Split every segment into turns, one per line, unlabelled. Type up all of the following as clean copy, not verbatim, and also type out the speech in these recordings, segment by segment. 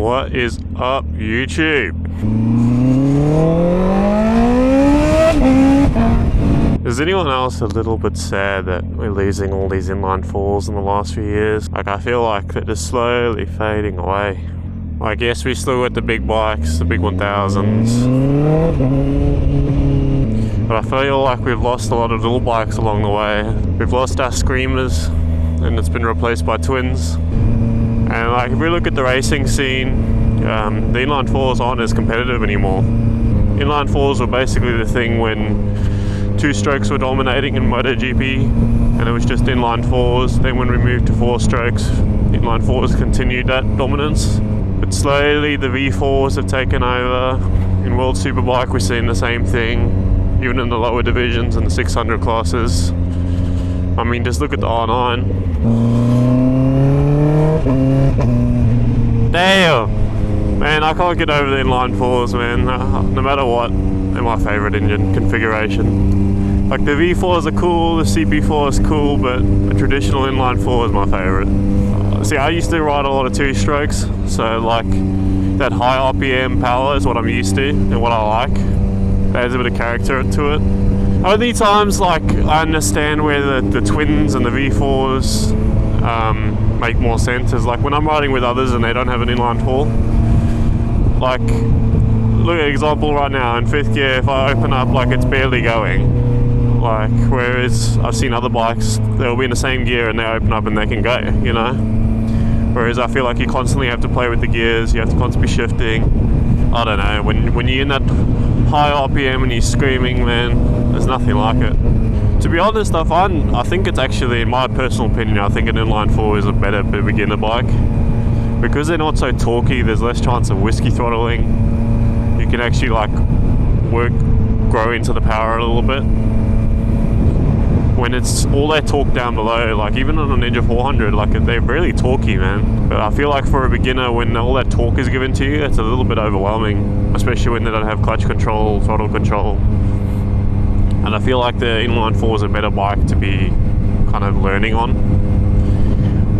What is up, YouTube? Is anyone else a little bit sad that we're losing all these inline fours in the last few years? Like, I feel like they're just slowly fading away. Like, yes, we still got the big bikes, the big 1000s. But I feel like we've lost a lot of little bikes along the way. We've lost our screamers, and it's been replaced by twins. And like, if we look at the racing scene, the inline fours aren't as competitive anymore. Inline fours were basically the thing when two strokes were dominating in MotoGP, and it was just inline fours. Then when we moved to four strokes, inline fours continued that dominance. But slowly the V4s have taken over. In World Superbike we're seeing the same thing, even in the lower divisions and the 600 classes. I mean, just look at the R9. Damn! Man, I can't get over the inline fours, man. No matter what, they're my favourite engine configuration. Like, the V4s are cool, the CB4 is cool, but the traditional inline 4 is my favourite. See, I used to ride a lot of two-strokes, so like that high RPM power is what I'm used to and what I like. There's a bit of character to it. Only times like I understand where the twins and the V4s make more sense is like when I'm riding with others and they don't have an inline 4. Like, look at example right now in 5th gear, if I open up, like, it's barely going. Like, whereas I've seen other bikes, they'll be in the same gear and they open up and they can go, you know? Whereas I feel like you constantly have to play with the gears, you have to constantly be shifting. I don't know, when you're in that high RPM and you're screaming, man, there's nothing like it. To be honest, I think it's actually, in my personal opinion, I think an inline 4 is a better beginner bike. Because they're not so torquey, there's less chance of whiskey throttling. You can actually like grow into the power a little bit. When it's all that torque down below, like even on a Ninja 400, like they're really torquey, man. But I feel like for a beginner, when all that torque is given to you, it's a little bit overwhelming, especially when they don't have clutch control, throttle control. And I feel like the inline 4 is a better bike to be kind of learning on.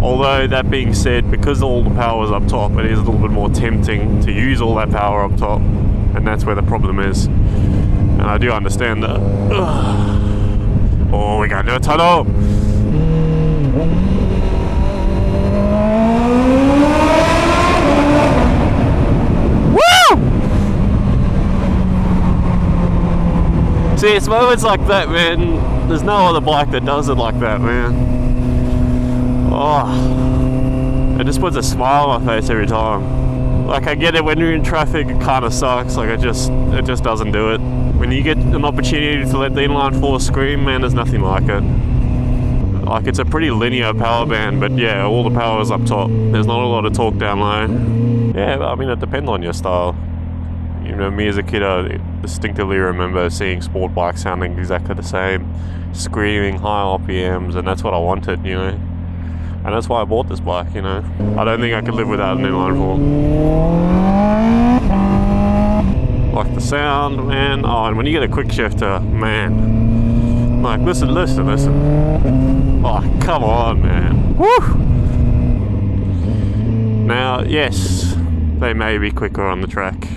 Although that being said, because all the power is up top, it is a little bit more tempting to use all that power up top, and that's where the problem is. And I do understand that. Oh, we gotta do a tunnel! Woo! See, it's moments like that, man. There's no other bike that does it like that, man. Oh, it just puts a smile on my face every time. Like, I get it, when you're in traffic it kind of sucks, like it just doesn't do it. When you get an opportunity to let the inline 4 scream, man, there's nothing like it. Like, it's a pretty linear power band, but yeah, all the power is up top. There's not a lot of torque down low. Yeah, I mean, it depends on your style. You know, me as a kid, I distinctively remember seeing sport bikes sounding exactly the same, screaming high RPMs, and that's what I wanted, you know. And that's why I bought this bike, you know. I don't think I could live without an inline 4. Like the sound, man. Oh, and when you get a quick shifter, man. Like, listen. Oh, come on, man. Woo! Now, yes, they may be quicker on the track.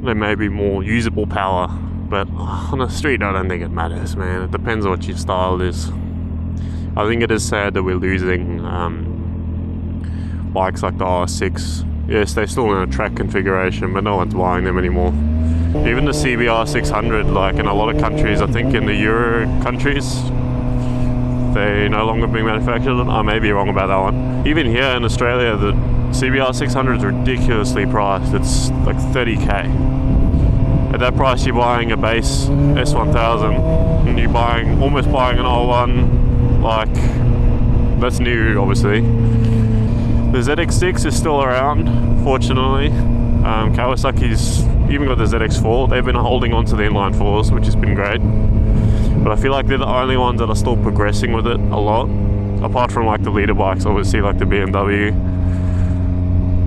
They may be more usable power. But on the street, I don't think it matters, man. It depends on what your style is. I think it is sad that we're losing bikes like the R6. Yes, they're still in a track configuration, but no one's buying them anymore. Even the CBR600, like in a lot of countries, I think in the Euro countries, they're no longer being manufactured. I may be wrong about that one. Even here in Australia, the CBR600 is ridiculously priced. It's like 30k. At that price, you're buying a base S1000, and you're almost buying an R1. Like, that's new, obviously. The ZX6 is still around, fortunately. Kawasaki's even got the ZX4. They've been holding on to the inline 4s, which has been great. But I feel like they're the only ones that are still progressing with it a lot. Apart from like the leader bikes, obviously, like the BMW.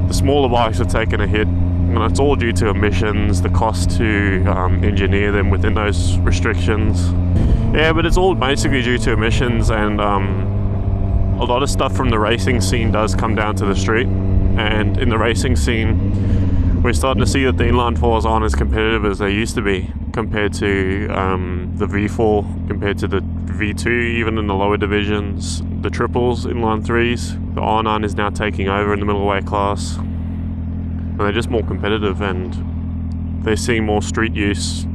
The smaller bikes are taking a hit. And it's all due to emissions, the cost to engineer them within those restrictions. Yeah, but it's all basically due to emissions, and a lot of stuff from the racing scene does come down to the street. And in the racing scene, we're starting to see that the inline fours aren't as competitive as they used to be compared to the V4, compared to the V2, even in the lower divisions, the triples, inline threes. The R9 is now taking over in the middleweight class, and they're just more competitive, and they're seeing more street use,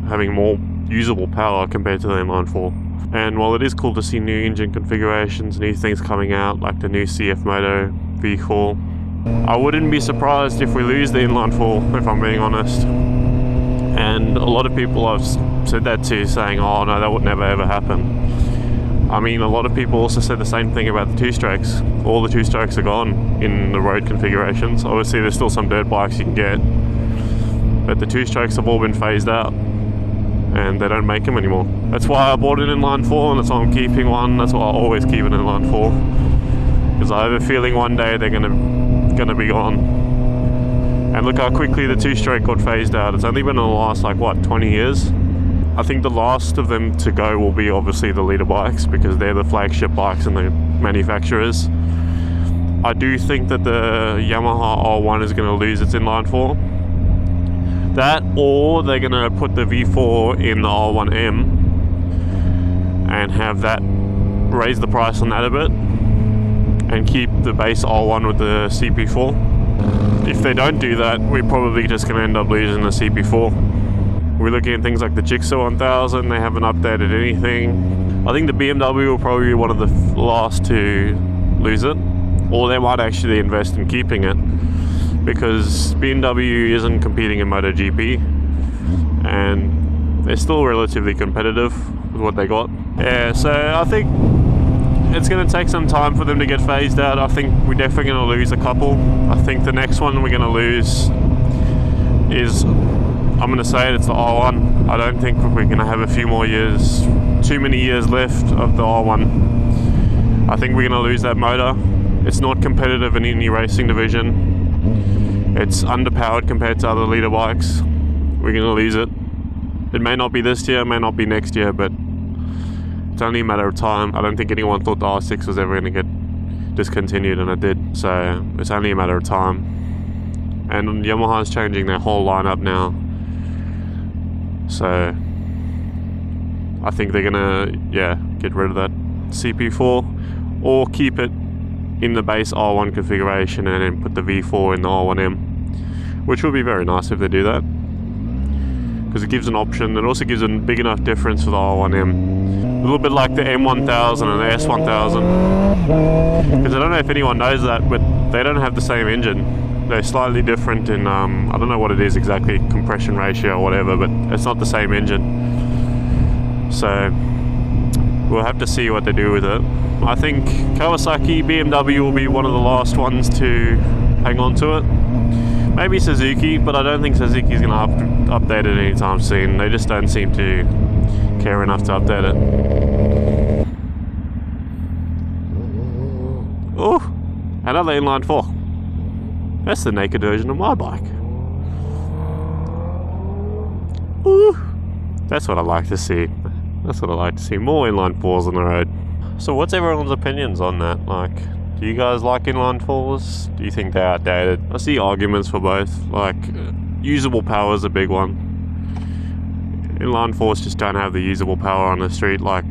having more usable power compared to the inline four. And while it is cool to see new engine configurations, new things coming out like the new CF Moto V4, I wouldn't be surprised if we lose the inline four, if I'm being honest. And a lot of people I've said that to, saying, oh no, that would never ever happen. I mean, a lot of people also said the same thing about the two-strokes. All the two-strokes are gone in the road configurations. Obviously there's still some dirt bikes you can get, but the two-strokes have all been phased out, and they don't make them anymore. That's why I bought an inline 4, and that's why I'm keeping one. That's why I always keep an inline 4, because I have a feeling one day they're gonna be gone. And look how quickly the two-stroke got phased out. It's only been in the last, 20 years? I think the last of them to go will be obviously the leader bikes, because they're the flagship bikes and the manufacturers. I do think that the Yamaha R1 is going to lose its inline 4. That, or they're going to put the V4 in the R1M and have that, raise the price on that a bit, and keep the base R1 with the CP4. If they don't do that, we're probably just going to end up losing the CP4. We're looking at things like the Jigsaw 1000, they haven't updated anything. I think the BMW will probably be one of the last to lose it, or they might actually invest in keeping it, because BMW isn't competing in MotoGP, and they're still relatively competitive with what they got. Yeah, so I think it's going to take some time for them to get phased out. I think we're definitely going to lose a couple. I think the next one we're going to lose is, I'm going to say it's the R1. I don't think we're going to have a few more years, too many years left of the R1. I think we're going to lose that motor. It's not competitive in any racing division. It's underpowered compared to other leader bikes. We're going to lose it. It may not be this year, it may not be next year, but it's only a matter of time. I don't think anyone thought the R6 was ever going to get discontinued, and it did. So it's only a matter of time. And Yamaha's changing their whole lineup now. So I think they're going to, get rid of that CP4, or keep it in the base R1 configuration and then put the V4 in the R1M, which would be very nice if they do that, because it gives an option. It also gives a big enough difference for the R1M. A little bit like the M1000 and the S1000, because I don't know if anyone knows that, but they don't have the same engine. They're slightly different in, I don't know what it is exactly, compression ratio or whatever, but it's not the same engine. So we'll have to see what they do with it. I think Kawasaki, BMW will be one of the last ones to hang on to it. Maybe Suzuki, but I don't think Suzuki's going to update it anytime soon. They just don't seem to care enough to update it. Oh, another inline 4. That's the naked version of my bike. Ooh, that's what I like to see. That's what I like to see, more inline 4s on the road. So what's everyone's opinions on that? Do you guys like inline 4s? Do you think they're outdated? I see arguments for both. Usable power is a big one. Inline 4s just don't have the usable power on the street like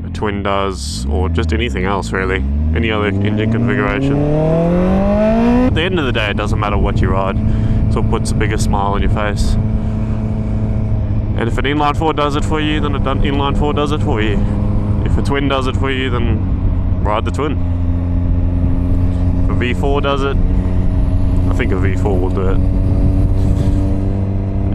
a twin does, or just anything else really, any other engine configuration. At the end of the day, it doesn't matter what you ride, it's what puts a bigger smile on your face. And if an inline 4 does it for you, then an inline 4 does it for you. If a twin does it for you, then ride the twin. If a V4 does it, I think a V4 will do it.